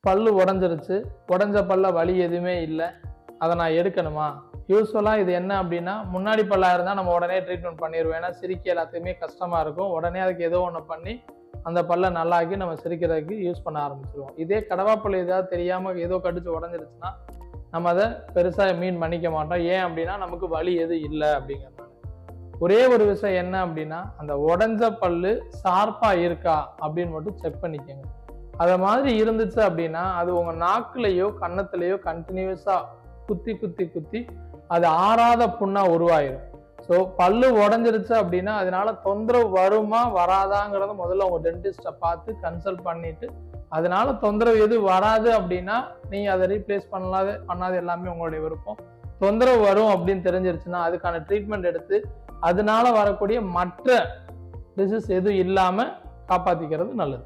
பல்லு உடஞ்சிருச்சு, உடஞ்ச பல்ல வலி எதுவுமே இல்லை, அதை நான் எடுக்கணுமா? யூஸ்வலாக இது என்ன அப்படின்னா, முன்னாடி பல்லாக இருந்தால் நம்ம உடனே ட்ரீட்மெண்ட் பண்ணிடுவோம். ஏன்னா சிரிக்க எல்லாத்துக்குமே கஷ்டமாக இருக்கும். உடனே அதுக்கு ஏதோ ஒன்று பண்ணி அந்த பல்லை நல்லாக்கி நம்ம சிரிக்கிறதுக்கு யூஸ் பண்ண ஆரம்பிச்சிருவோம். இதே கடவாப்பல் ஏதாவது தெரியாமல் ஏதோ கடிச்சு உடஞ்சிருச்சுன்னா நம்ம அதை பெருசாக மீன் பண்ணிக்க மாட்டோம். ஏன் அப்படின்னா நமக்கு வலி எதுவும் இல்லை அப்படிங்கிறதுனால. ஒரே ஒரு விஷயம் என்ன அப்படின்னா, அந்த உடஞ்ச பல்லு ஷார்ப்பாக இருக்கா அப்படின்னு மட்டும் செக் பண்ணிக்கோங்க. அதை மாதிரி இருந்துச்சு அப்படின்னா அது உங்கள் நாக்குலையோ கன்னத்துலையோ கண்டினியூஸாக குத்தி குத்தி குத்தி அது ஆறாத புண்ணா உருவாயிரும். ஸோ பல்லு உடஞ்சிருச்சு அப்படின்னா அதனால தொந்தரவு வருமா வராதாங்கிறத முதல்ல உங்க டென்டிஸ்டை பார்த்து கன்சல்ட் பண்ணிட்டு, அதனால தொந்தரவு எது வராது அப்படின்னா நீங்க அதை ரீப்ளேஸ் பண்ணாது எல்லாமே உங்களுடைய விருப்பம். தொந்தரவு வரும் அப்படின்னு தெரிஞ்சிருச்சுன்னா அதுக்கான ட்ரீட்மெண்ட் எடுத்து அதனால வரக்கூடிய மற்ற டிசீஸ் எதுவும் இல்லாம காப்பாத்திக்கிறது நல்லது.